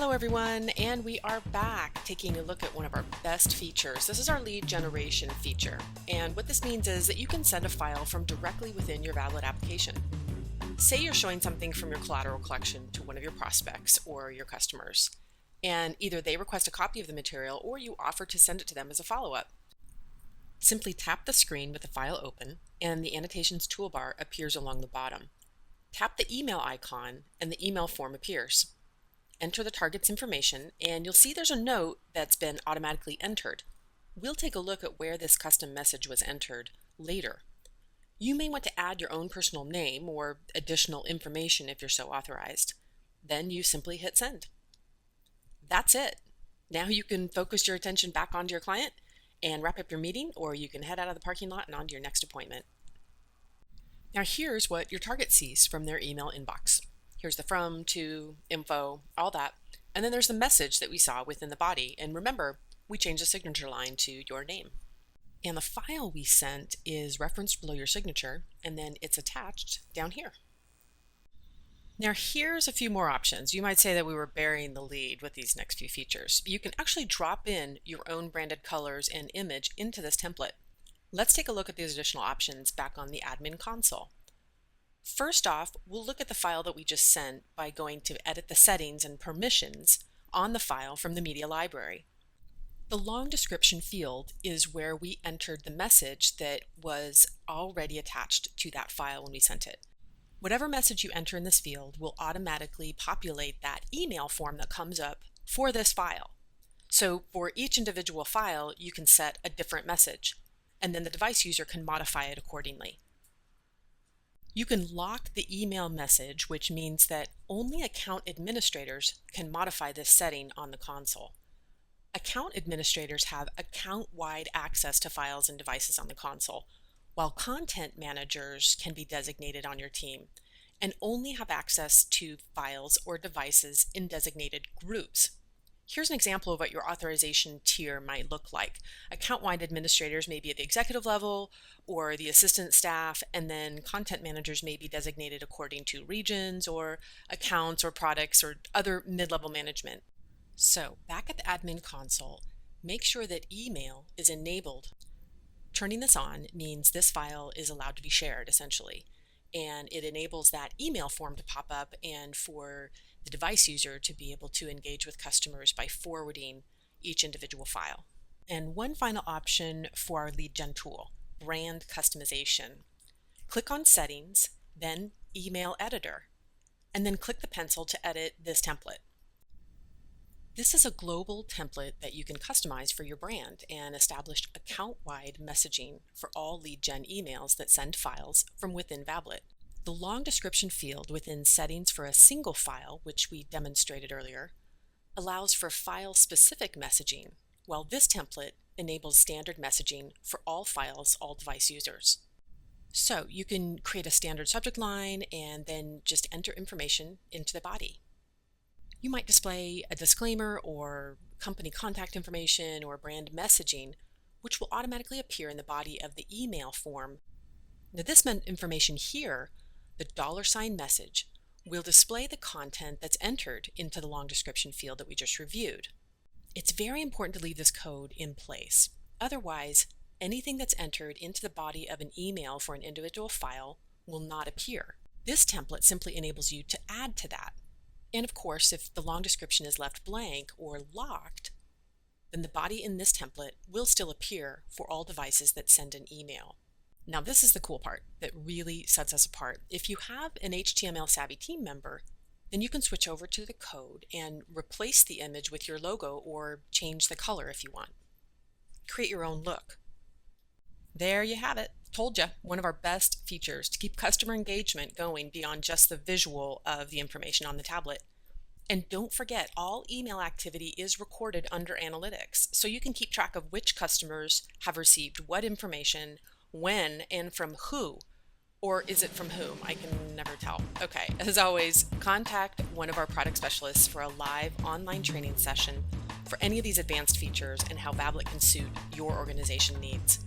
Hello everyone, and we are back taking a look at one of our best features. This is our lead generation feature, and what this means is that you can send a file from directly within your vablet application. Say you're showing something from your collateral collection to one of your prospects or your customers, and either they request a copy of the material or you offer to send it to them as a follow-up. Simply tap the screen with the file open, and the annotations toolbar appears along the bottom. Tap the email icon and the email form appears. Enter the target's information, and you'll see there's a note that's been automatically entered. We'll take a look at where this custom message was entered later. You may want to add your own personal name or additional information if you're so authorized. Then you simply hit send. That's it. Now you can focus your attention back onto your client and wrap up your meeting, or you can head out of the parking lot and on to your next appointment. Now here's what your target sees from their email inbox. Here's the from, to, info, all that. And then there's the message that we saw within the body. And remember, we changed the signature line to your name. And the file we sent is referenced below your signature, and then it's attached down here. Now here's a few more options. You might say that we were burying the lead with these next few features. You can actually drop in your own branded colors and image into this template. Let's take a look at these additional options back on the admin console. First off, we'll look at the file that we just sent by going to edit the settings and permissions on the file from the media library. The long description field is where we entered the message that was already attached to that file when we sent it. Whatever message you enter in this field will automatically populate that email form that comes up for this file. So for each individual file, you can set a different message, and then the device user can modify it accordingly. You can lock the email message, which means that only account administrators can modify this setting on the console. Account administrators have account-wide access to files and devices on the console, while content managers can be designated on your team and only have access to files or devices in designated groups. Here's an example of what your authorization tier might look like. Account-wide administrators may be at the executive level or the assistant staff, and then content managers may be designated according to regions or accounts or products or other mid-level management. So back at the admin console, make sure that email is enabled. Turning this on means this file is allowed to be shared essentially, and it enables that email form to pop up and for the device user to be able to engage with customers by forwarding each individual file. And one final option for our lead gen tool, brand customization. Click on settings, then email editor, and then click the pencil to edit this template. This is a global template that you can customize for your brand and establish account-wide messaging for all lead gen emails that send files from within vablet. The long description field within settings for a single file, which we demonstrated earlier, allows for file-specific messaging, while this template enables standard messaging for all files, all device users. So you can create a standard subject line and then just enter information into the body. You might display a disclaimer or company contact information or brand messaging, which will automatically appear in the body of the email form. Now this information here, the $sign message, will display the content that's entered into the long description field that we just reviewed. It's very important to leave this code in place. Otherwise, anything that's entered into the body of an email for an individual file will not appear. This template simply enables you to add to that. And of course, if the long description is left blank or locked, then the body in this template will still appear for all devices that send an email. Now this is the cool part that really sets us apart. If you have an HTML savvy team member, then you can switch over to the code and replace the image with your logo or change the color if you want. Create your own look. There you have it. Told you, one of our best features to keep customer engagement going beyond just the visual of the information on the tablet. And don't forget, all email activity is recorded under analytics, so you can keep track of which customers have received what information, when, and from who. Or is it from whom? I can never tell. Okay, as always, contact one of our product specialists for a live online training session for any of these advanced features and how vablet can suit your organization needs.